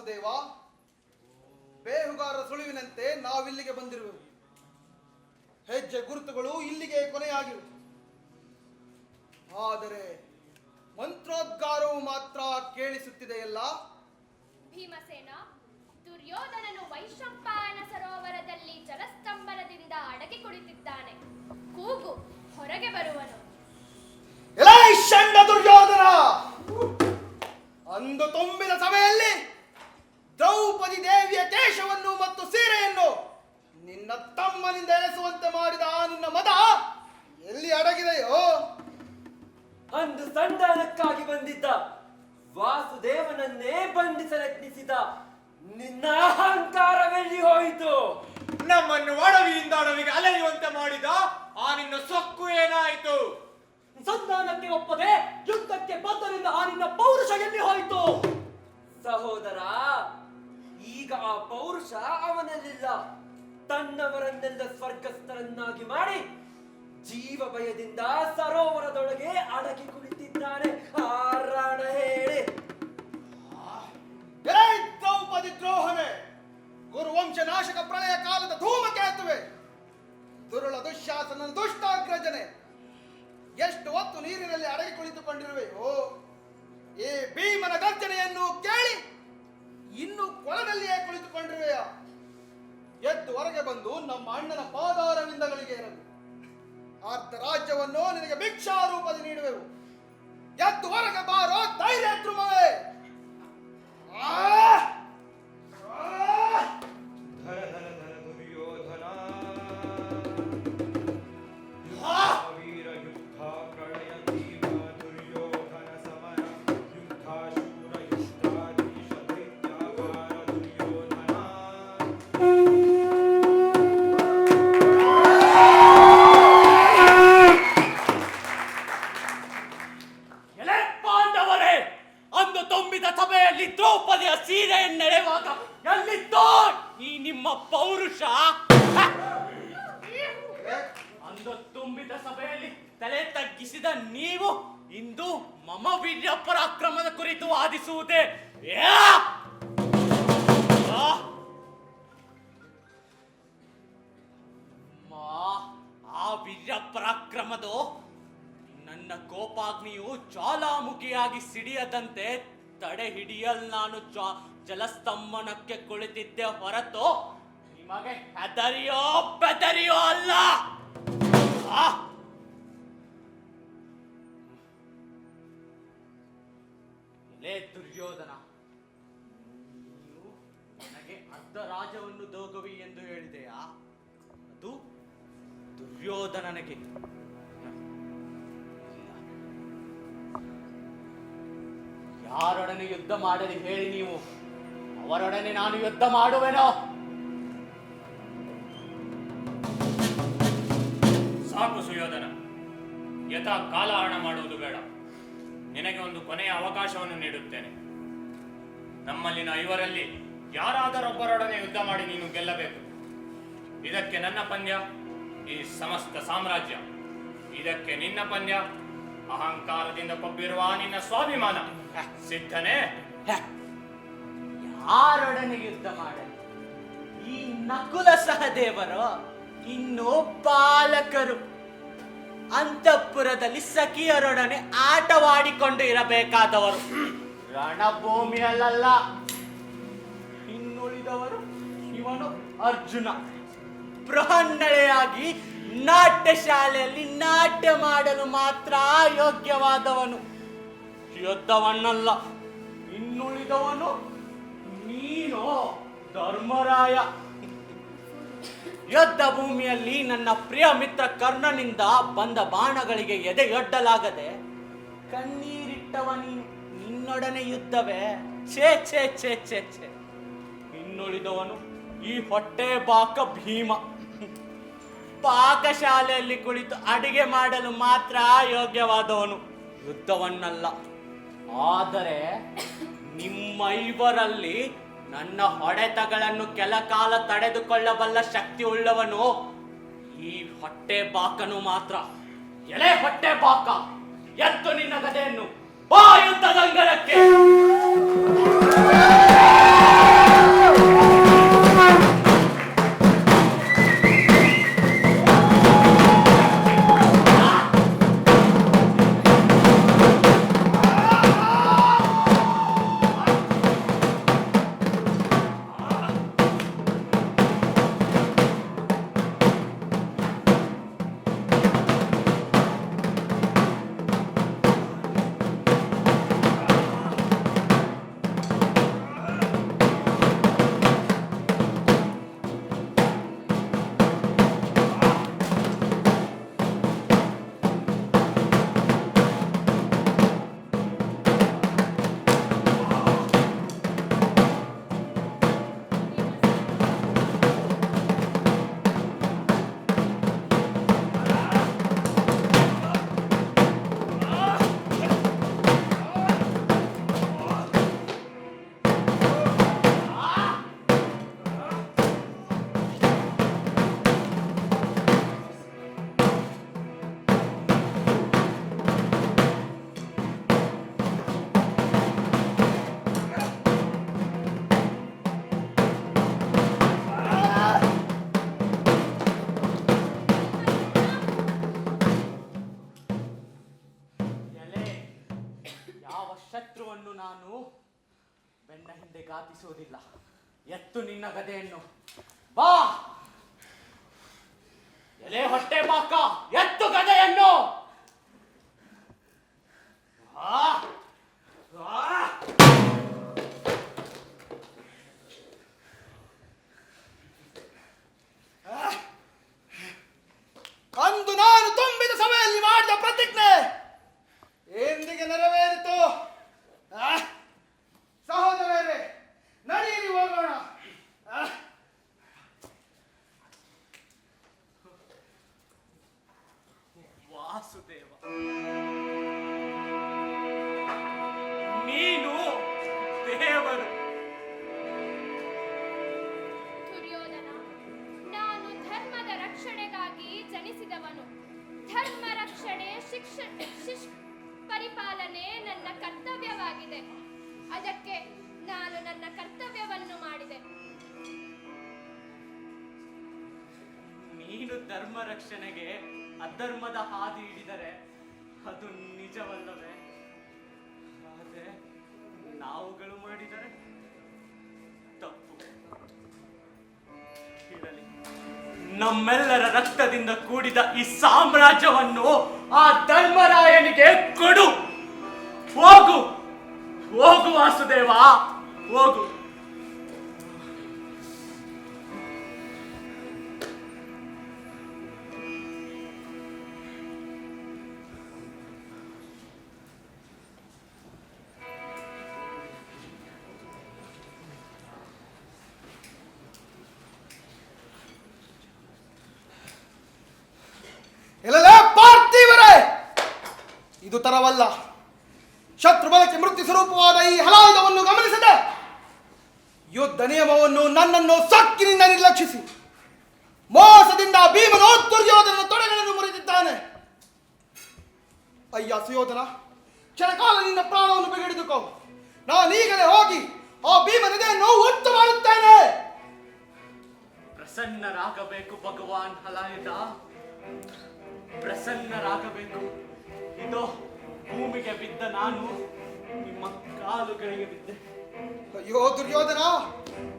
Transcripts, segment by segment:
ವಾಸುದೇವ, ಬೇಹುಗಾರರ ಸುಳಿವಿನಂತೆ ನಾವಿಲ್ಲಿಗೆ ಬಂದಿರುವೆವು. ಹೆಜ್ಜೆ ಗುರುತುಗಳು ಇಲ್ಲಿಗೆ ಕೊನೆಯಾಗಿವೆ. ಆದರೆ ಮಂತ್ರೋದ್ಗಾರವು ಮಾತ್ರ ಕೇಳಿಸುತ್ತಿದೆಯಲ್ಲ. ಭೀಮಸೇನ, ದುರ್ಯೋಧನನು ವೈಶಂಪಾಯನ ಸರೋವರದಲ್ಲಿ ಜಲಸ್ತಂಭನದಿಂದ ಅಡಗಿ ಕುಳಿತಿದ್ದಾನೆ. ಕೂಗು, ಹೊರಗೆ ಬರುವನು. ಷಂಡ ದುರ್ಯೋಧನ, ಅಂದು ತುಂಬಿದ ಸಭೆಯಲ್ಲಿ ದ್ರೌಪದಿ ದೇವಿಯ ಕೇಶವನ್ನು ಮತ್ತು ಸೀರೆಯನ್ನು ನಿನ್ನ ತಮ್ಮನಿಂದ ಎಳೆಸುವಂತೆ ಮಾಡಿದ ಆ ನಿನ್ನ ಮದ ಎಲ್ಲಿ ಅಡಗಿದೆಯೋ? ಅಂದು ಸಂಧಾನಕ್ಕಾಗಿ ಬಂದಿದ್ದ ವಾಸುದೇವನನ್ನೇ ಬಂಧಿಸಲೆತ್ನಿಸಿದ ನಿನ್ನ ಅಹಂಕಾರವೆಲ್ಲಿ ಹೋಯಿತು? ನಮ್ಮನ್ನು ಅಡವಿಯಿಂದ ಅಡವಿಗೆ ಅಲೆಯುವಂತೆ ಮಾಡಿದ ಆ ನಿನ್ನ ಸೊಕ್ಕು ಏನಾಯಿತು? ಸಂಧಾನಕ್ಕೆ ಒಪ್ಪದೆ ಯುದ್ಧಕ್ಕೆ ಬದ್ಧರಿಂದ ಆ ನಿನ್ನ ಪೌರುಷ ಎಲ್ಲಿ ಹೋಯಿತು? ಸಹೋದರ, ಈಗ ಆ ಪೌರುಷ ಅವನಲ್ಲಿಲ್ಲ. ತನ್ನವರನ್ನೆಲ್ಲ ಸ್ವರ್ಗಸ್ಥರನ್ನಾಗಿ ಮಾಡಿ ಜೀವ ಭಯದಿಂದ ಸರೋವರದೊಳಗೆ ಅಡಗಿ ಕುಳಿತಿದ್ದಾನೆ. ಆರಾಣ ಹೇಳಿ. ದ್ರೌಪದಿ ದ್ರೋಹವೇ, ಗುರುವಂಶ ನಾಶಕ ಪ್ರಳಯ ಕಾಲದ ಧೂಮಕೇತುವೆ, ದುರುಳ ದುಶ್ಯಾಸನ ದುಷ್ಟಾಗ್ರಜನೆ, ಎಷ್ಟು ಹೊತ್ತು ನೀರಿನಲ್ಲಿ ಅಡಗಿ ಕುಳಿತುಕೊಂಡಿರುವೆಯೋ? ಈ ಭೀಮನ ಗರ್ಜನೆಯನ್ನು ಕೇಳಿ ಇನ್ನು ಕೊಳದಲ್ಲಿಯೇ ಕುಳಿತುಕೊಂಡಿರುವೆಯ? ಎದ್ದು ಹೊರಗೆ ಬಂದು ನಮ್ಮ ಅಣ್ಣನ ಪಾದಾರವಿಂದಗಳಿಗೆ ಇರಲು ಅರ್ಧ ರಾಜ್ಯವನ್ನು ನಿನಗೆ ಭಿಕ್ಷಾ ರೂಪದಲ್ಲಿ ನೀಡುವೆವು. ಎದ್ದು ಹೊರಗೆ ಬಾರೋ ಧೈರ್ಯ ಧ್ರುವವೇ. ದ್ರೌಪದಿಯ ಸೀರೆಯನ್ನೆಳೆವಾಗ ಎಲ್ಲಿತ್ತೋ ಈ ನಿಮ್ಮ ಪೌರುಷ? ಅಂದು ತುಂಬಿದ ಸಭೆಯಲ್ಲಿ ತಲೆ ತಗ್ಗಿಸಿದ ನೀವು ಇಂದು ಮಮ ವೀರ್ಯ ಪರಾಕ್ರಮದ ಕುರಿತು ವಾದಿಸುವುದೇ? ಆ ವೀರ್ಯ ಪರಾಕ್ರಮದ ನನ್ನ ಕೋಪಾಗ್ನಿಯು ಜ್ವಾಲಾಮುಖಿಯಾಗಿ ಸಿಡಿಯದಂತೆ ತಡೆ ಹಿಡಿಯಲ್ ನಾನು ಜಲಸ್ತಂಭನಕ್ಕೆ ಕುಳಿತಿದ್ದೆ ಹೊರತು ನಿಮಗೆ ಹೆದರಿಯೋ ಬೆದರಿಯೋ ಅಲ್ಲ. ಲೇ ದುರ್ಯೋಧನ, ನೀನು ನನಗೆ ಅರ್ಧ ರಾಜ್ಯವನ್ನು ದೋಗುವಿ ಎಂದು ಹೇಳಿದೆಯಾ? ಅದು ದುರ್ಯೋಧನನಿಗೆ. ಯಾರೊಡನೆ ಯುದ್ಧ ಮಾಡಲಿ ಹೇಳಿ ನೀವು, ಅವರೊಡನೆ ನಾನು ಯುದ್ಧ ಮಾಡುವೆನೋ? ಸಾಕು ಸುಯೋಧನ, ಯಥಾ ಕಾಲಹರಣ ಮಾಡುವುದು ಬೇಡ. ನಿನಗೆ ಒಂದು ಕೊನೆಯ ಅವಕಾಶವನ್ನು ನೀಡುತ್ತೇನೆ. ನಮ್ಮಲ್ಲಿನ ಐವರಲ್ಲಿ ಯಾರಾದರೊಬ್ಬರೊಡನೆ ಯುದ್ಧ ಮಾಡಿ ನೀನು ಗೆಲ್ಲಬೇಕು. ಇದಕ್ಕೆ ನನ್ನ ಪಂದ್ಯ ಈ ಸಮಸ್ತ ಸಾಮ್ರಾಜ್ಯ, ಇದಕ್ಕೆ ನಿನ್ನ ಪಂದ್ಯ ಅಹಂಕಾರದಿಂದ ಕೊಬ್ಬಿರುವ ನಿನ್ನ ಸ್ವಾಭಿಮಾನ. ಸಿದ್ಧನೇ? ಯಾರೊಡನೆ ಯುದ್ಧ ಮಾಡಲಿ? ಈ ನಕುಲ ಸಹದೇವರು ಇನ್ನು ಬಾಲಕರು. ಅಂತಃಪುರದಲ್ಲಿ ಸಖಿಯರೊಡನೆ ಆಟವಾಡಿಕೊಂಡು ಇರಬೇಕಾದವರು, ರಣಭೂಮಿಯಲ್ಲ. ಇನ್ನುಳಿದವರು ಇವನು ಅರ್ಜುನ, ಬೃಹನ್ನಳೆಯಾಗಿ ನಾಟ್ಯ ಶಾಲೆಯಲ್ಲಿ ನಾಟ್ಯ ಮಾಡಲು ಮಾತ್ರ ಯೋಗ್ಯವಾದವನು, ಯುದ್ಧವನ್ನಲ್ಲ. ಇನ್ನುಳಿದವನು ನೀನು ಧರ್ಮರಾಯ. ಯುದ್ಧ ಭೂಮಿಯಲ್ಲಿ ನನ್ನ ಪ್ರಿಯ ಮಿತ್ರ ಕರ್ಣನಿಂದ ಬಂದ ಬಾಣಗಳಿಗೆ ಎದೆಯೊಡ್ಡಲಾಗದೆ ಕಣ್ಣೀರಿಟ್ಟವ ನೀನು. ನಿನ್ನೊಡನೆ ಯುದ್ಧವೇ? ಛೇ ಛೇ ಛೇ ಛೇ ಛೇ. ಇನ್ನುಳಿದವನು ಈ ಹೊಟ್ಟೆ ಬಾಕ ಭೀಮ, ಪಾಕಶಾಲೆಯಲ್ಲಿ ಕುಳಿತು ಅಡಿಗೆ ಮಾಡಲು ಮಾತ್ರ ಯೋಗ್ಯವಾದವನು, ಯುದ್ಧವನ್ನಲ್ಲ. ಆದರೆ ನಿಮ್ಮೈವರಲ್ಲಿ ನನ್ನ ಹೊಡೆತಗಳನ್ನು ಕೆಲ ಕಾಲ ತಡೆದುಕೊಳ್ಳಬಲ್ಲ ಶಕ್ತಿ ಉಳ್ಳವನು ಈ ಹೊಟ್ಟೆ ಬಾಕನು ಮಾತ್ರ. ಎಲೆ ಹೊಟ್ಟೆ ಬಾಕ, ಎತ್ತು ನಿನ್ನ ಗದೆಯನ್ನು, ಬಾ ಯುದ್ಧದಂಗಲಕ್ಕೆ. ಯಾವ ಶತ್ರುವನ್ನು ನಾನು ಬೆನ್ನ ಹಿಂದೆ ಘಾತಿಸುವುದಿಲ್ಲ. ಎತ್ತು ನಿನ್ನ ಗದೆಯನ್ನು, ಬಾ. ಎಲೆ ಹೊಟ್ಟೆ ಬಾಕ, ಎತ್ತು ಗದೆಯನ್ನು. ಆ ಆ ಅಂದು ನಾನು ತುಂಬಿದ ಸಭೆಯಲ್ಲಿ ಮಾಡಿದ ಪ್ರತಿಜ್ಞೆ ಎಂದಿಗೆ ನೆರವೇರಿತು. ಸಹೋದರರೇ, ನಡೆಯಿರಿ, ಹೋಗೋಣ. ವಾಸುದೇವ, ನೀನು ದೇವರು. ದುರ್ಯೋಧನ, ನಾನು ಧರ್ಮದ ರಕ್ಷಣೆಗಾಗಿ ಜನಿಸಿದವನು. ಧರ್ಮ ರಕ್ಷಣೆ, ಪರಿಪಾಲನೆ ನನ್ನ ಕರ್ತವ್ಯವಾಗಿದೆ. ಅದಕ್ಕೆ ನಾನು ನನ್ನ ಕರ್ತವ್ಯವನ್ನು ಮಾಡಿದೆ. ನೀನು ಧರ್ಮ ರಕ್ಷಣೆಗೆ ಅಧರ್ಮದ ಹಾದಿ ಹಿಡಿದರೆ ಅದು ನಿಜವಲ್ಲವೇ? ಆದರೆ ನಾವುಗಳು ಮಾಡಿದರೆ ತಪ್ಪು. ಇರಲಿ, ನಮ್ಮೆಲ್ಲರ ರಕ್ತದಿಂದ ಕೂಡಿದ ಈ ಸಾಮ್ರಾಜ್ಯವನ್ನು ಆ ಧರ್ಮರಾಯನಿಗೆ ಕೊಡು. ಹೋಗು ಹೋಗು ವಾಸುದೇವ, ಹೋಗು. ಎಲ್ಲಲೇ ಪಾರ್ಥಿವರೇ, ಇದು ತರವಲ್ಲ. ಶತ್ರು ಬಲಕ್ಕೆ ಮೃತ್ಯು ಸ್ವರೂಪವಾದ ಈ ಹಲಾಯುಧವನ್ನು ಗಮನಿಸದೆ ಯುದ್ಧ ನಿಯಮವನ್ನು, ನನ್ನನ್ನು ಸಕ್ಕಿನಿಂದ ನಿರ್ಲಕ್ಷಿಸಿ ಮೋಸದಿಂದ ಭೀಮನು ದುರ್ಯೋಧನನ ತೊಡೆಗಳನ್ನು ಮುರಿದಿದ್ದಾನೆ. ಅಯ್ಯ ಸುಯೋಧನ, ಕ್ಷಣಕಾಲ ನಿನ್ನ ಪ್ರಾಣವನ್ನು ಬಿಗಿಡಿದುಕೋ. ನಾನೀಗಲೇ ಹೋಗಿ ಆ ಭೀಮನದೆಯನ್ನು ಉಂಟು ಮಾಡುತ್ತೇನೆ. ಪ್ರಸನ್ನರಾಗಬೇಕು ಭಗವಾನ್ ಹಲಾಯುಧ, ಪ್ರಸನ್ನರಾಗಬೇಕು. ಇದೋ ಭೂಮಿಗೆ ಬಿದ್ದ ನಾನು ನಿಮ್ಮ ಕಾಲುಗಳಿಗೆ ಬಿದ್ದೆ. ಅಯ್ಯೋ ದುರ್ಯೋಧನ,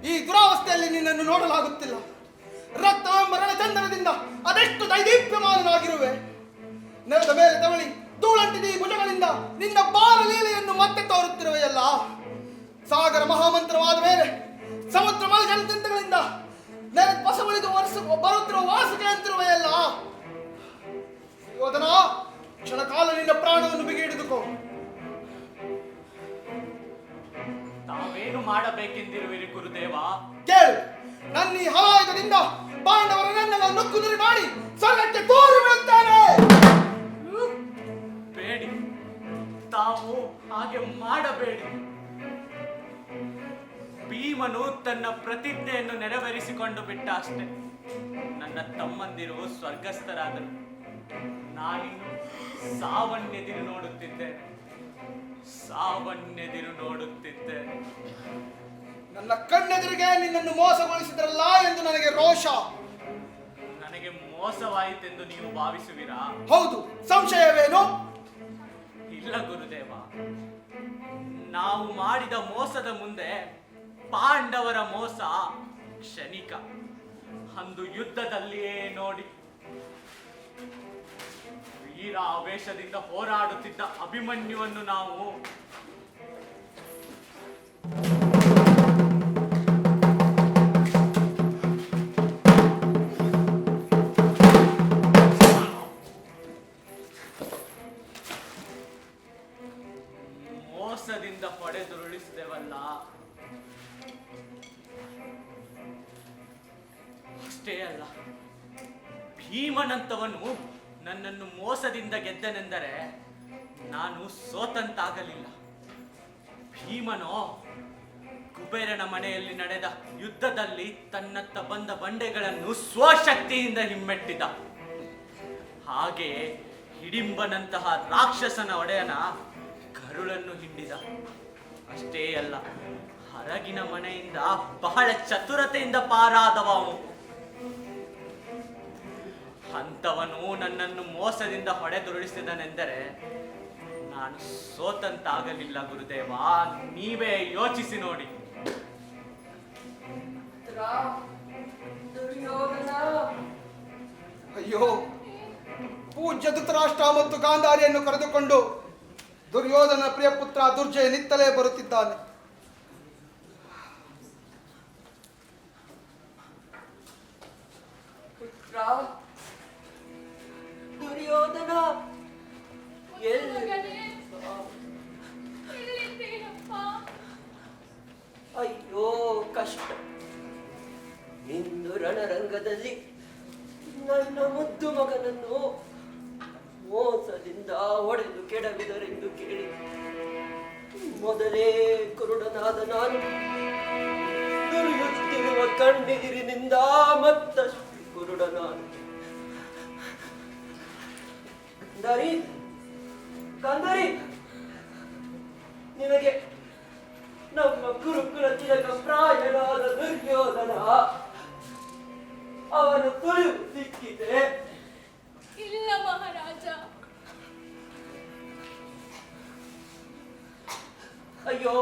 ಈ ದುರಾವಸ್ಥೆಯಲ್ಲಿ ನಿನ್ನನ್ನು ನೋಡಲಾಗುತ್ತಿಲ್ಲ. ರಕ್ತವೆಂಬ ರಣಚಂದನದಿಂದ ಅದೆಷ್ಟು ದೈದೀಪ್ಯಮಾನನಾಗಿರುವೆ. ನೆಲದ ಮೇಲೆ ತವಳಿ ಧೂಳಂಟಿದ ಈ ಭುಜಗಳಿಂದ ನಿನ್ನ ಬಾಲಲೀಲೆಯನ್ನು ಮತ್ತೆ ತೋರುತ್ತಿರುವೆಯಲ್ಲ. ಸಾಗರ ಮಹಾಮಂತ್ರವಾದ ಮೇಲೆ ಸಮುದ್ರ ಮಲಜಲದಿಂದಗಳಿಂದ ನೆಲದ ಪಸವಳಿದು ಬರುತ್ತಿರುವ ವಾಸುಕೆ ಅಂತಿರುವೆಯಲ್ಲ. ಯೋಧನ, ಕ್ಷಣಕಾಲ ನಿನ್ನ ಪ್ರಾಣವನ್ನು ಬಿಗಿ ಹಿಡಿದುಕೋ. ತಾವೇನು ಮಾಡಬೇಕೆಂದಿರುವಿರಿ ಗುರುದೇವ? ಕೇಳು, ನನ್ನ ಈ ಹಲಾಯುಧದಿಂದ ಪಾಂಡವರನ್ನೆಲ್ಲ ನುಕ್ಕು ನುರಿ ಮಾಡಿ ಸ್ವರ್ಗಕ್ಕೆ ತೋರಿ ಬಿಡುತ್ತಾನೆ. ಬೇಡಿ, ತಾವು ಹಾಗೆ ಮಾಡಬೇಡಿ. ಭೀಮನು ತನ್ನ ಪ್ರತಿಜ್ಞೆಯನ್ನು ನೆರವೇರಿಸಿಕೊಂಡು ಬಿಟ್ಟ ಅಷ್ಟೇ. ನನ್ನ ತಮ್ಮಂದಿರು ಸ್ವರ್ಗಸ್ಥರಾದರು. ನಾನಿನ್ನು ಸಾವನ್ನೆದಿರು ನೋಡುತ್ತಿದ್ದೆ. ನನ್ನ ಕಣ್ಣೆದುರಿಗೆ ನಿನ್ನನ್ನು ಮೋಸಗೊಳಿಸಿದ್ರಲ್ಲ ಎಂದು ನನಗೆ ರೋಷ. ನನಗೆ ಮೋಸವಾಯಿತೆಂದು ನೀವು ಭಾವಿಸುವಿರಾ? ಹೌದು, ಸಂಶಯವೇನು? ಇಲ್ಲ ಗುರುದೇವ, ನಾವು ಮಾಡಿದ ಮೋಸದ ಮುಂದೆ ಪಾಂಡವರ ಮೋಸ ಕ್ಷಣಿಕ. ಅಂದು ಯುದ್ಧದಲ್ಲಿಯೇ ನೋಡಿ, ವೀರ ಆವೇಶದಿಂದ ಹೋರಾಡುತ್ತಿದ್ದ ಅಭಿಮನ್ಯುವನ್ನು ನಾವು ಮೋಸದಿಂದ ಹೊಡೆದುರುಳಿಸಿದೆವಲ್ಲ. ಅಷ್ಟೇ ಅಲ್ಲ, ಭೀಮನಂತವನು ನನ್ನನ್ನು ಮೋಸದಿಂದ ಗೆದ್ದನೆಂದರೆ ನಾನು ಸೋತಂತಾಗಲಿಲ್ಲ. ಭೀಮನೋ ಕುಬೇರನ ಮನೆಯಲ್ಲಿ ನಡೆದ ಯುದ್ಧದಲ್ಲಿ ತನ್ನತ್ತ ಬಂದ ಬಂಡೆಗಳನ್ನು ಸ್ವಶಕ್ತಿಯಿಂದ ಹಿಮ್ಮೆಟ್ಟಿದ. ಹಾಗೆಯೇ ಹಿಡಿಂಬನಂತಹ ರಾಕ್ಷಸನ ಒಡೆಯನ ಕರುಳನ್ನು ಹಿಂಡಿದ. ಅಷ್ಟೇ ಅಲ್ಲ, ಹೊರಗಿನ ಮನೆಯಿಂದ ಬಹಳ ಚತುರತೆಯಿಂದ ಪಾರಾದವ ಅವನು. ಅಂಥವನು ನನ್ನನ್ನು ಮೋಸದಿಂದ ಹೊಡೆದುರುಳಿಸಿದನೆಂದರೆ ನಾನು ಸೋತಂತಾಗಲಿಲ್ಲ ಗುರುದೇವ. ನೀವೇ ಯೋಚಿಸಿ ನೋಡಿ. ಅಯ್ಯೋ, ಪೂಜ್ಯ ಧೃತರಾಷ್ಟ್ರ ಮತ್ತು ಗಾಂಧಾರಿಯನ್ನು ಕರೆದುಕೊಂಡು ದುರ್ಯೋಧನ ಪ್ರಿಯ ಪುತ್ರ ದುರ್ಜಯ ನಿತ್ತಲೇ ಬರುತ್ತಿದ್ದಾನೆ. ಪುತ್ರ ದುರ್ಯೋಧನ ಮಗನೇ, ಎಲ್ಲಿದ್ದೀರಪ್ಪ? ಅಯ್ಯೋ ಕಷ್ಟ. ಇಂದು ರಣರಂಗದಲ್ಲಿ ನನ್ನ ಮುದ್ದು ಮಗನನ್ನು ಮೋಸದಿಂದ ಹೊಡೆದು ಕೆಡವಿದರೆಂದು ಕೇಳಿ ಮೊದಲೇ ಕುರುಡನಾದ ನಾನು ನುರಿಯುತ್ತಿರುವ ಕಣ್ಣೀರಿನಿಂದ ಮತ್ತಷ್ಟು ಕುರುಡನಾದ. ಕಂದರಿ, ನಿನಗೆ ನಮ್ಮ ಗುರುಕುಲ ತಿಲಕ ಪ್ರಾಯನಾದ ದುರ್ಯೋಧನ ಅವನ ತುಳಿವು ಸಿಕ್ಕಿದೆ. ಇಲ್ಲ ಮಹಾರಾಜ. ಅಯ್ಯೋ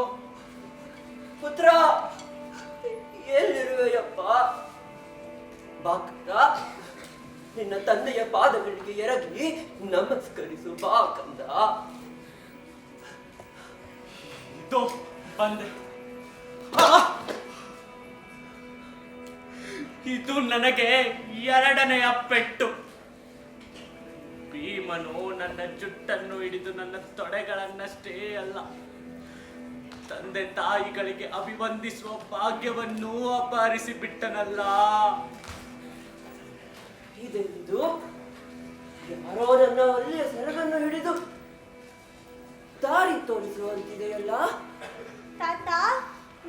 ಪುತ್ರ, ಎಲ್ಲಿರುವೆಯಪ್ಪ? ಬಾಕಂದ, ನಿನ್ನ ತಂದೆಯ ಪಾದಗಳಿಗೆ ಎರಗಿ ನಮಸ್ಕರಿಸು ಬಾಕಂದ. ಇದು ಬಂದೆ. ಇದು ನನಗೆ ಎರಡನೆಯ ಪೆಟ್ಟು. ಭೀಮನು ನನ್ನ ಜುಟ್ಟನ್ನು ಹಿಡಿದು ನನ್ನ ತೊಡೆಗಳನ್ನಷ್ಟೇ ಅಲ್ಲ, ತಂದೆ ತಾಯಿಗಳಿಗೆ ಅಭಿವಂದಿಸುವ ಭಾಗ್ಯವನ್ನೂ ಅಪಹರಿಸಿ ಬಿಟ್ಟನಲ್ಲ. ಇದೆಂದು ಯಾರೋ ನನ್ನ ಒಳ್ಳೆಯ ಸೆರಗನ್ನು ಹಿಡಿದು ದಾರಿ ತೋರಿಸುವಂತಿದೆಯಲ್ಲ. ತಾತ,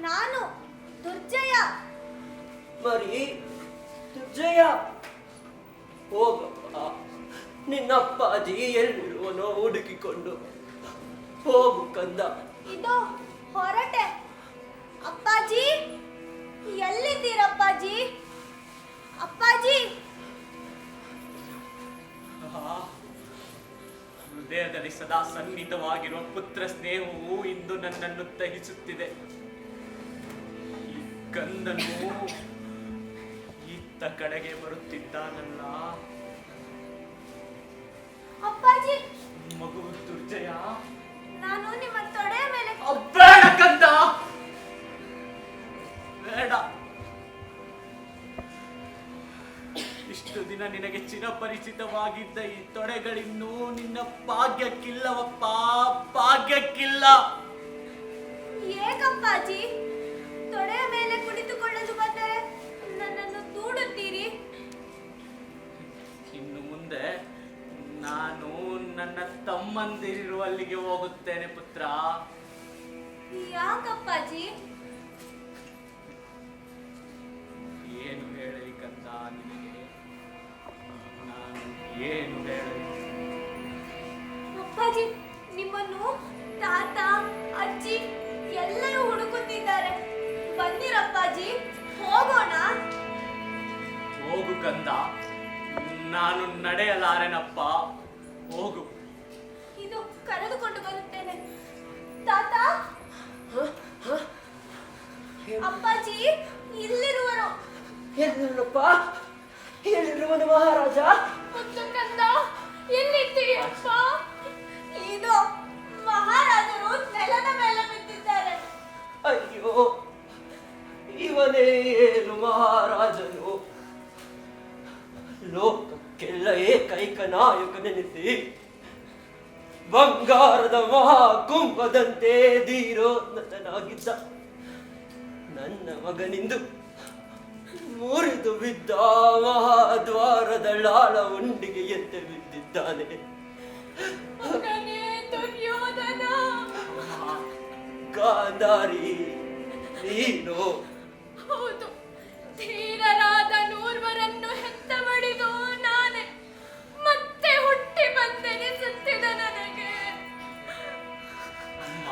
ನಾನು ದುರ್ಜಯ. ಮರಿ ದುರ್ಜಯ, ಹೋಗಪ್ಪ, ನಿನ್ನಪ್ಪಾಜಿ ಎಲ್ಲಿರುವನೋ ಹುಡುಕಿಕೊಂಡು ಹೋಗು ಕಂದ. ಇದು ಹೊರಟೆ. ಅಪ್ಪಾಜಿ, ಎಲ್ಲಿದ್ದೀರಪ್ಪಾಜಿ? ಅಪ್ಪಾಜಿ. ಹೃದಯದಲ್ಲಿ ಸದಾ ಸನ್ನಿಹಿತವಾಗಿರುವ ಪುತ್ರ ಸ್ನೇಹವು ಇಂದು ನನ್ನನ್ನು ದಹಿಸುತ್ತಿದೆ. ಈ ಕಂದನು ಇತ್ತ ಕಡೆಗೆ ಬರುತ್ತಿದ್ದಾನಲ್ಲ. ಅಪ್ಪಾಜಿ, ಮಗು ದುರ್ಜಯ, ನಾನು ನಿಮ್ಮ ತೊಡೆಯ ಮೇಲೆ. ಬೇಡ ಕಂದ, ಬೇಡ. ಇಷ್ಟು ದಿನ ನಿನಗೆ ಚಿರಪರಿಚಿತವಾಗಿದ್ದ ಈ ತೊಡೆಗಳಿನ್ನೂ ನಿನ್ನ ಭಾಗ್ಯಕ್ಕಿಲ್ಲವಪ್ಪ, ಭಾಗ್ಯಕ್ಕಿಲ್ಲ. ಏಕಪ್ಪಾಜಿ, ತೊಡೆಯ ಮೇಲೆ ಕುಳಿತುಕೊಳ್ಳಲು ಬಂದರೆ ನನ್ನನ್ನು ದೂಡುತ್ತೀರಿ? ಇನ್ನು ಮುಂದೆ ನಾನು ನನ್ನ ತಮ್ಮಂದಿರುವಲ್ಲಿಗೆ ಹೋಗುತ್ತೇನೆ ಪುತ್ರ. ಯಾಕಪ್ಪಾಜಿ? ಏನು ಹೇಳಲಿ ಕಂದ ನಿನಗೆ, ನಾನು ಏನು ಹೇಳಲಿ? ಅಪ್ಪಾಜಿ, ನಿಮ್ಮನ್ನು ತಾತ, ಅಜ್ಜಿ ಎಲ್ಲರೂ ಹುಡುಕುತ್ತಿದ್ದಾರೆ. ಬನ್ನಿರಪ್ಪಾಜಿ, ಹೋಗೋಣ. ಹೋಗು ಕಂದ, ನಾನು ನಡೆಯಲಾರೆನಪ್ಪ. ಹೋಗು. ಇದು ಕರೆದುಕೊಂಡು ಬರುತ್ತೇನೆ. ತಾತ, ಅಪ್ಪಾಜಿ ಇಲ್ಲಿರುವರು. ಎಲ್ಲಿರುವಪ್ಪ? ಎಲ್ಲಿರುವನು ಮಹಾರಾಜ? ಮುದ್ದು ಕಂದ, ಎಲ್ಲಿದ್ದೀಯಪ್ಪ? ಇದು ಮಹಾರಾಜರು ನೆಲದ ಮೇಲೆ ಬಿದ್ದಿದ್ದಾರೆ. ಅಯ್ಯೋ, ಇವನೇ ಏನು ಮಹಾರಾಜನು? ಲೋಕಕ್ಕೆಲ್ಲ ಏಕೈಕ ನಾಯಕನೆನಿಸಿ ಬಂಗಾರದ ಮಹಾಕುಂಭದಂತೆ ಧೀರೋನ್ನತನಾಗಿದ್ದ ನನ್ನ ಮಗನಿಂದು ಮುರಿದು ಬಿದ್ದ ಮಹಾದ್ವಾರದಳ್ಳಾಳ ಉಂಡಿಗೆ ಎತ್ತೆ ಬಿದ್ದಿದ್ದಾನೆ. ಮಗನೇ ದುರ್ಯೋಧನ, ಗಾಂಧಾರಿ, ನೀನು ಹೌದು, ಧೀರರಾದ ನೂರ್ವರನ್ನು ಹೆತ್ತ ಬಡಿದು ನಾನೇ ಮತ್ತೆ ಹುಟ್ಟಿ ಬಂದೆನಿಸುತ್ತಿದ ನನಗೆ. ಅಮ್ಮ,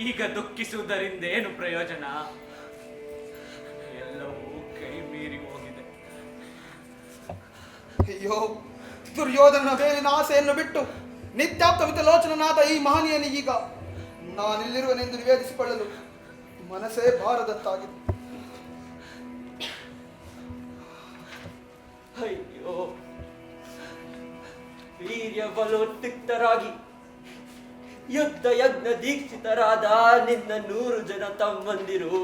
ಈಗ ದುಃಖಿಸುವುದರಿಂದ ಏನು ಪ್ರಯೋಜನ? ಎಲ್ಲವೂ ಕೈ ಮೀರಿ ಹೋಗಿದೆ. ಅಯ್ಯೋ, ದುರ್ಯೋಧನ ಮೇಲಿನ ಆಸೆಯನ್ನು ಬಿಟ್ಟು ನಿತ್ಯಾಪ್ತ ಮಿತಲೋಚನನಾದ ಈ ಮಹನೀಯನಿಗೀಗ ನಾನಿಲ್ಲಿರುವನೆಂದು ನಿವೇದಿಸಿಕೊಳ್ಳಲು ಮನಸ್ಸೇ ಬಾರದಂತಾಗಿದೆ. ಅಯ್ಯೋ, ವೀರ್ಯ ಬಲೋತ್ಯುಕ್ತರಾಗಿ ಯುದ್ಧ ಯಜ್ಞ ದೀಕ್ಷಿತರಾದ ನಿನ್ನ 100 ಜನ ತಮ್ಮಂದಿರು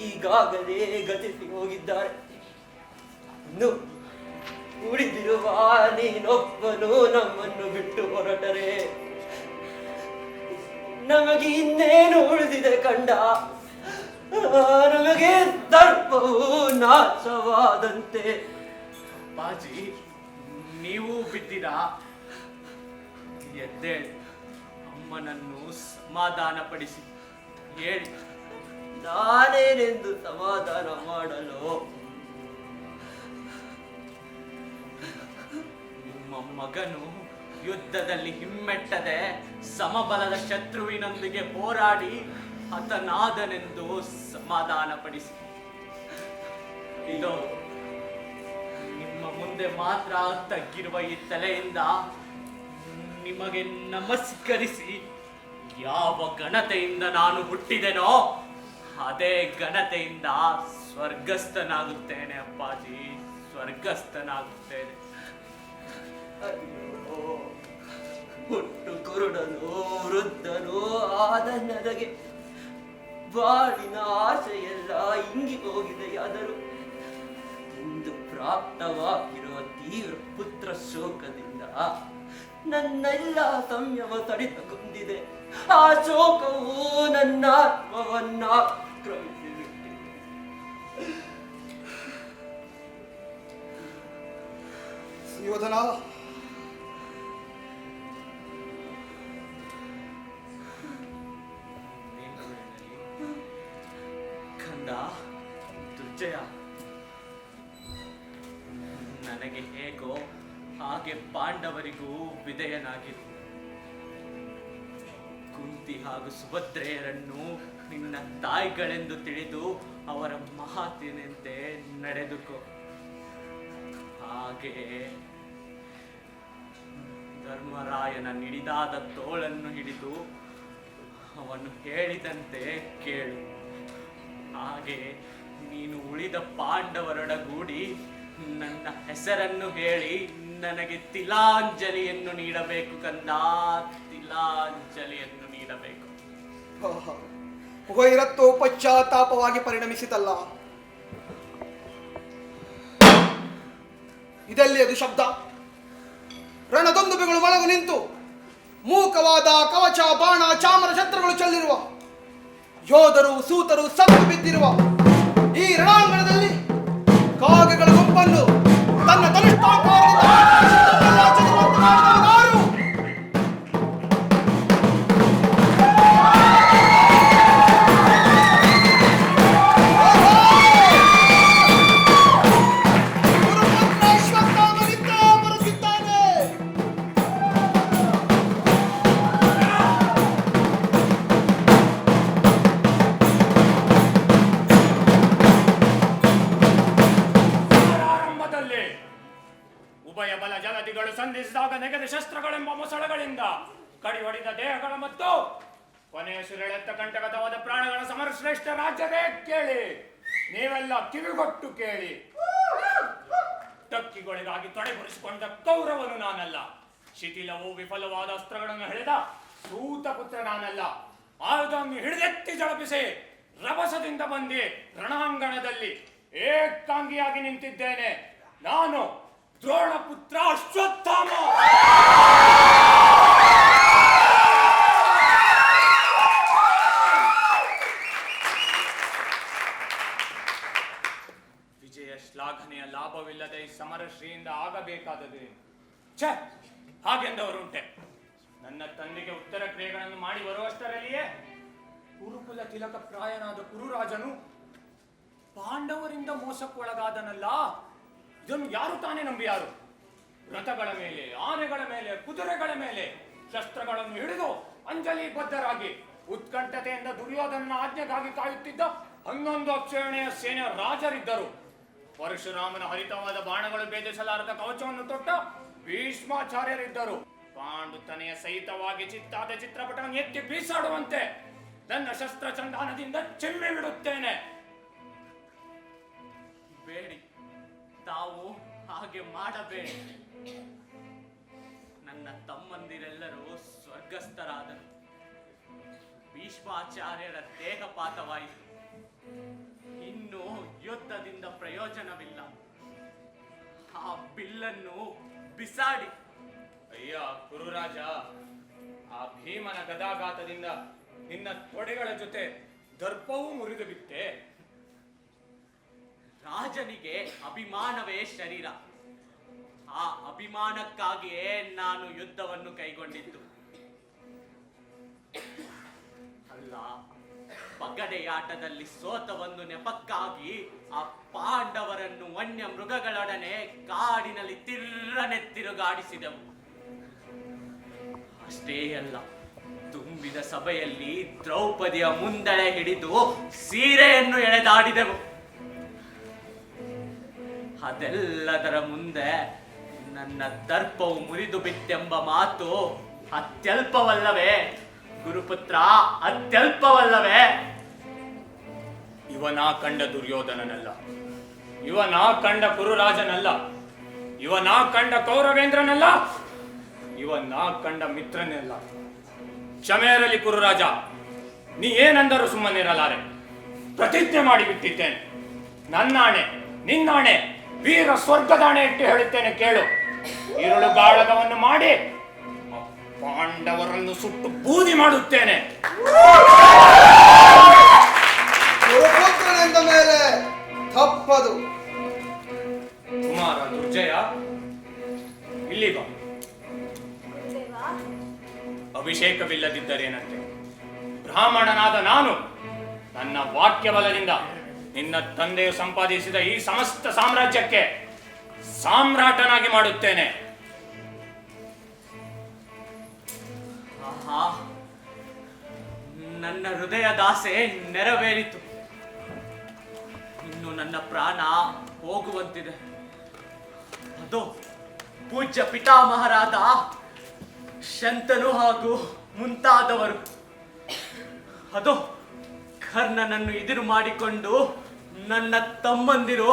ಈಗಾಗಲೇ ಗತಿಸಿ ಹೋಗಿದ್ದಾರೆ. ಇನ್ನು ಉಳಿದಿರುವ ನೀನೊಬ್ಬನು ನಮ್ಮನ್ನು ಬಿಟ್ಟು ಹೊರಟರೆ ನಮಗೆ ಇನ್ನೇನು ಉಳಿದಿದೆ ಕಂಡ. ನಮಗೆ ದರ್ಪವು ನಾಶವಾದಂತೆ. ಅಪ್ಪಾಜಿ, ನೀವು ಬಿದ್ದೀರಾ? ಎದ್ದೇಳಿ ಅಮ್ಮನನ್ನು ಸಮಾಧಾನಪಡಿಸಿ ಹೇಳಿ. ನಾನೇನೆಂದು ಸಮಾಧಾನ ಮಾಡಲು? ನಿಮ್ಮ ಮಗನು ಯುದ್ಧದಲ್ಲಿ ಹಿಮ್ಮೆಟ್ಟದೆ ಸಮಬಲದ ಶತ್ರುವಿನೊಂದಿಗೆ ಹೋರಾಡಿ ಹತನಾದನೆಂದು ಸಮಾಧಾನಪಡಿಸಿ. ಇದು ನಿಮ್ಮ ಮುಂದೆ ಮಾತ್ರ ತಗ್ಗಿರುವ ಈ ತಲೆಯಿಂದ ನಿಮಗೆ ನಮಸ್ಕರಿಸಿ ಯಾವ ಘನತೆಯಿಂದ ನಾನು ಹುಟ್ಟಿದೆನೋ ಅದೇ ಘನತೆಯಿಂದ ಸ್ವರ್ಗಸ್ಥನಾಗುತ್ತೇನೆ ಅಪ್ಪಾಜಿ, ಸ್ವರ್ಗಸ್ಥನಾಗುತ್ತೇನೆ. ಅಯ್ಯೋ, ಹುಟ್ಟು ಕುರುಡನು ವೃದ್ಧನು ಆದ ನನಗೆ ಬಾಳಿನ ಆಸೆಯೆಲ್ಲ ಇಂಗಿ ಹೋಗಿದೆಯಾದರೂ ಇಂದು ಪ್ರಾಪ್ತವಾಗಿರುವ ತೀವ್ರ ಪುತ್ರ ಶೋಕದಿಂದ ನನ್ನೆಲ್ಲ ಸಂಯಮ ತಡಿತಗೊಂಡಿದೆ. ಆ ಶೋಕವು ನನ್ನ ಆತ್ಮವನ್ನ ಆಕ್ರಮಿಸಿಬಿಟ್ಟಿದೆ. ಸುಯೋಧನ, ಕಂದ ದುರ್ಜಯ, ನನಗೆ ಹೇಗೋ ಹಾಗೆ ಪಾಂಡವರಿಗೂ ವಿಧೇಯನಾಗಿರು. ಕುಂತಿ ಹಾಗೂ ಸುಭದ್ರೆಯರನ್ನು ನಿನ್ನ ತಾಯಿಗಳೆಂದು ತಿಳಿದು ಅವರ ಮಾತಿನಂತೆ ನಡೆದುಕೋ. ಹಾಗೆ ಧರ್ಮರಾಯನ ನಿಡಿದಾದ ತೋಳನ್ನು ಹಿಡಿದು ಅವನು ಹೇಳಿದಂತೆ ಕೇಳು. ಹಾಗೆ ನೀನು ಉಳಿದ ಪಾಂಡವರೊಡಗೂಡಿ ನನ್ನ ಹೆಸರನ್ನು ಹೇಳಿ ನನಗೆ ತಿಲಾಂಜಲಿಯನ್ನು ನೀಡಬೇಕು ಕಂದ, ತಿಲಾಂಜಲಿಯನ್ನು ನೀಡಬೇಕು. ವೈರತ್ವವು ಪಶ್ಚಾತ್ತಾಪವಾಗಿ ಪರಿಣಮಿಸಿತಲ್ಲ. ಇದೆಲ್ಲಿ ಅದು ಶಬ್ದ? ರಣದೊಂದುಬೆಗಳು ಮೊಳಗು ನಿಂತು ಮೂಕವಾದ ಕವಚ ಬಾಣ ಚಾಮರ ಶಸ್ತ್ರಗಳು ಚೆಲ್ಲಿರುವ ಯೋಧರು ಸೂತರು ಸತ್ತು ಬಿದ್ದಿರುವ ಈ ರಣಾಂಗಣದಲ್ಲಿ ಕಾಗೆಗಳ ಗುಂಪನ್ನು ತನ್ನ ತನಿಷ್ಠಾಕಾರದಿಂದ ಆಚರಿಸುವಂತೆ ಮಾಡಿದವನಾರು? ಗುರುಪುತ್ರ ಅಶ್ವತ್ಥಾಮನಿಂದ ಬರುತ್ತಿದ್ದಾನೆ. ಆರಂಭದಲ್ಲಿ ಉಭಯ ಬಲ ಜಲದಿಗಳು ಸಂಧಿಸಿದಾಗ ನೆಗೆದ ಶಸ್ತ್ರಗಳೆಂಬ ಮೊಸಳೆಗಳಿಂದ ಕಡಿ ಹೊಡೆದ ದೇಹಗಳ ಮತ್ತು ಕೊನೆಯ ಸುರಳೆತ್ತ ಕಂಟಕತವಾದ ಪ್ರಾಣಗಳ ಸಮರಶ್ರೇಷ್ಠ ರಾಜ್ಯವೇ ಕೇಳಿ. ನೀವೆಲ್ಲ ಕಿವಿಗೊಟ್ಟು ಕೇಳಿ. ಟಕ್ಕಿಗಳಿಗಾಗಿ ತೊಡೆಗುರಿಸಿಕೊಂಡ ಕೌರವನು ನಾನಲ್ಲ. ಶಿಥಿಲವೂ ವಿಫಲವಾದ ಅಸ್ತ್ರಗಳನ್ನು ಹಿಡಿದ ಸೂತ ಪುತ್ರ ನಾನಲ್ಲ. ಆಯುಧವನ್ನು ಹಿಡಿದೆತ್ತಿ ಜಳಪಿಸಿ ರಭಸದಿಂದ ಬಂದಿ ರಣಾಂಗಣದಲ್ಲಿ ಏಕಾಂಗಿಯಾಗಿ ನಿಂತಿದ್ದೇನೆ. ನಾನು ದ್ರೋಣ ಪುತ್ರ ಅಶ್ವತ್ಥಾಮ. ವಿಜಯ ಶ್ಲಾಘನೆಯ ಲಾಭವಿಲ್ಲದೆ ಈ ಸಮರಶ್ರೀಯಿಂದ ಆಗಬೇಕಾದದು ಛೆ, ಹಾಗೆಂದವರುಂಟೆ. ನನ್ನ ತಂದೆಗೆ ಉತ್ತರ ಕ್ರಿಯೆಗಳನ್ನು ಮಾಡಿ ಬರುವಷ್ಟರಲ್ಲಿಯೇ ಕುರುಕುಲ ತಿಲಕ ಪ್ರಾಯನಾದ ಕುರುರಾಜನು ಪಾಂಡವರಿಂದ ಮೋಸಕ್ಕೊಳಗಾದನಲ್ಲ. ಇದನ್ನು ಯಾರು ತಾನೇ ನಂಬಿಯಾರು? ರಥಗಳ ಮೇಲೆ, ಆನೆಗಳ ಮೇಲೆ, ಕುದುರೆಗಳ ಮೇಲೆ ಶಸ್ತ್ರಗಳನ್ನು ಹಿಡಿದು ಅಂಜಲಿ ಬದ್ಧರಾಗಿ ಉತ್ಕಂಠತೆಯಿಂದ ದುರ್ಯೋಧನನ ಆಜ್ಞೆಗಾಗಿ ಕಾಯುತ್ತಿದ್ದ 11 ಅಕ್ಷೋಹಿಣಿಯ ಸೇನೆ ರಾಜರಿದ್ದರು. ಪರಶುರಾಮನ ಹರಿತವಾದ ಬಾಣಗಳು ಭೇದಿಸಲಾರದ ಕವಚವನ್ನು ತೊಟ್ಟ ಭೀಷ್ಮಾಚಾರ್ಯರಿದ್ದರು. ಪಾಂಡುತನೆಯ ಸಹಿತವಾಗಿ ಚಿತ್ತಾದ ಚಿತ್ರಪಟವನ್ನು ಎತ್ತಿ ಬೀಸಾಡುವಂತೆ ನನ್ನ ಶಸ್ತ್ರ ಚಂದಾನದಿಂದ ಚಿಮ್ಮಿ ಬಿಡುತ್ತೇನೆ. ಬೇಡಿ, ತಾವು ಹಾಗೆ ಮಾಡಬೇಡಿ. ನನ್ನ ತಮ್ಮಂದಿರೆಲ್ಲರೂ ಸ್ವರ್ಗಸ್ಥರಾದರು. ಭೀಷ್ಮಾಚಾರ್ಯರ ದೇಹಪಾತವಾಯಿತು. ಇನ್ನು ಯುದ್ಧದಿಂದ ಪ್ರಯೋಜನವಿಲ್ಲ. ಆ ಬಿಲ್ಲನ್ನು ಬಿಸಾಡಿ. ಅಯ್ಯ ಕುರುರಾಜ, ಆ ಭೀಮನ ಗದಾಘಾತದಿಂದ ನಿನ್ನ ತೊಡೆಗಳ ಜೊತೆ ದರ್ಪವೂ ಮುರಿದು ಬಿಟ್ಟೆ. ರಾಜನಿಗೆ ಅಭಿಮಾನವೇ ಶರೀರ. ಆ ಅಭಿಮಾನಕ್ಕಾಗಿಯೇ ನಾನು ಯುದ್ಧವನ್ನು ಕೈಗೊಂಡಿದ್ದು. ಅಲ್ಲ, ಪಗಡೆಯಾಟದಲ್ಲಿ ಸೋತ ಒಂದು ನೆಪಕ್ಕಾಗಿ ಆ ಪಾಂಡವರನ್ನು ವನ್ಯ ಮೃಗಗಳೊಡನೆ ಕಾಡಿನಲ್ಲಿ ತಿರುಗಾಡಿಸಿದೆವು. ಅಷ್ಟೇ ಅಲ್ಲ, ತುಂಬಿದ ಸಭೆಯಲ್ಲಿ ದ್ರೌಪದಿಯ ಮುಂದಳೆ ಹಿಡಿದು ಸೀರೆಯನ್ನು ಎಳೆದಾಡಿದೆವು. ಅದೆಲ್ಲದರ ಮುಂದೆ ನನ್ನ ದರ್ಪವು ಮುರಿದು ಬಿಟ್ಟೆಂಬ ಮಾತು ಅತ್ಯಲ್ಪವಲ್ಲವೇ ಗುರುಪುತ್ರ, ಅತ್ಯಲ್ಪವಲ್ಲವೇ? ಇವನಾ ಕಂಡ ದುರ್ಯೋಧನನಲ್ಲ, ಇವನಾ ಕಂಡ ಕುರುರಾಜನಲ್ಲ, ಇವನಾ ಕಂಡ ಕೌರವೇಂದ್ರನಲ್ಲ, ಇವನಾ ಕಂಡ ಮಿತ್ರನಲ್ಲ. ಕ್ಷಮೆ ಇರಲಿ ಕುರುರಾಜ, ನೀ ಏನಂದರೂ ಸುಮ್ಮನಿರಲಾರೆ. ಪ್ರತಿಜ್ಞೆ ಮಾಡಿಬಿಟ್ಟಿದ್ದೇನೆ. ನನ್ನಾಣೆ, ನಿನ್ನಾಣೆ, ವೀರ ಸ್ವರ್ಗದಾಣೆ ಇಟ್ಟು ಹೇಳುತ್ತೇನೆ ಕೇಳು. ಈರುಳುಗಾಳಗವನ್ನು ಮಾಡಿ ಪಾಂಡವರನ್ನು ಸುಟ್ಟು ಬೂದಿ ಮಾಡುತ್ತೇನೆ. ಗುರುಪುತ್ರನೆಂದ ಮೇಲೆ ತಪ್ಪದು. ಕುಮಾರ ದುರ್ಜಯ, ಇಲ್ಲಿ ಬಾ. ಅಭಿಷೇಕವಿಲ್ಲದಿದ್ದರೇನಂತೆ? ಬ್ರಾಹ್ಮಣನಾದ ನಾನು ನನ್ನ ವಾಕ್ಯ ಬಲದಿಂದ ನಿನ್ನ ತಂದೆಯು ಸಂಪಾದಿಸಿದ ಈ ಸಮಸ್ತ ಸಾಮ್ರಾಜ್ಯಕ್ಕೆ ಸಾಮ್ರಾಟನಾಗಿ ಮಾಡುತ್ತೇನೆ. ಆಹಾ, ನನ್ನ ಹೃದಯದಾಸೆ ನೆರವೇರಿತು. ಇನ್ನು ನನ್ನ ಪ್ರಾಣ ಹೋಗುವಂತಿದೆ. ಅದು ಪೂಜ್ಯ ಪಿತಾಮಹರಾದ ಶಂತನು ಹಾಗೂ ಮುಂತಾದವರು. ಅದು ಕರ್ಣನನ್ನು ಎದುರು ಮಾಡಿಕೊಂಡು ನನ್ನ ತಮ್ಮಂದಿರು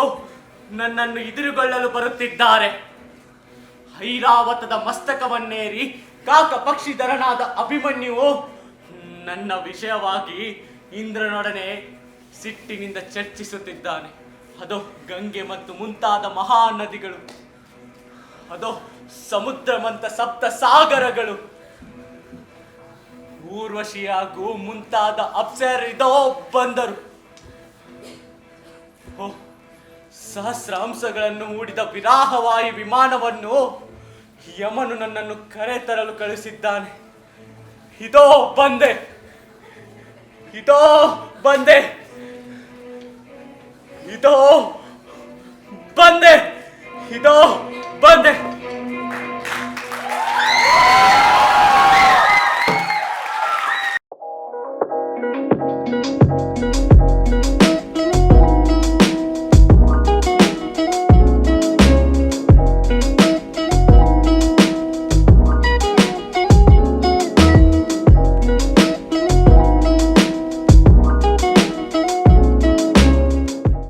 ನನ್ನನ್ನು ಎದುರುಗೊಳ್ಳಲು ಬರುತ್ತಿದ್ದಾರೆ. ಐರಾವತದ ಮಸ್ತಕವನ್ನೇರಿ ಕಾಕ ಪಕ್ಷಿಧರನಾದ ಅಭಿಮನ್ಯುವು ನನ್ನ ವಿಷಯವಾಗಿ ಇಂದ್ರನೊಡನೆ ಸಿಟ್ಟಿನಿಂದ ಚರ್ಚಿಸುತ್ತಿದ್ದಾನೆ. ಅದು ಗಂಗೆ ಮತ್ತು ಮುಂತಾದ ಮಹಾನದಿಗಳು, ಅದು ಸಮುದ್ರಮಂತ ಸಪ್ತ ಸಾಗರಗಳು, ಊರ್ವಶಿ ಹಾಗೂ ಮುಂತಾದ ಅಪ್ಸರಿದೋ ಬಂದರು. ಸಹಸ್ರಾಂಶಗಳನ್ನು ಹೂಡಿದ ವಿರಾಹವಾಯು ವಿಮಾನವನ್ನು ಯಮನು ನನ್ನನ್ನು ಕರೆತರಲು ಕಳಿಸಿದ್ದಾನೆ. ಇದೋ ಬಂದೆ, ಇದೋ ಬಂದೆ, ಇದೋ ಬಂದೆ, ಇದೋ ಬಂದೆ.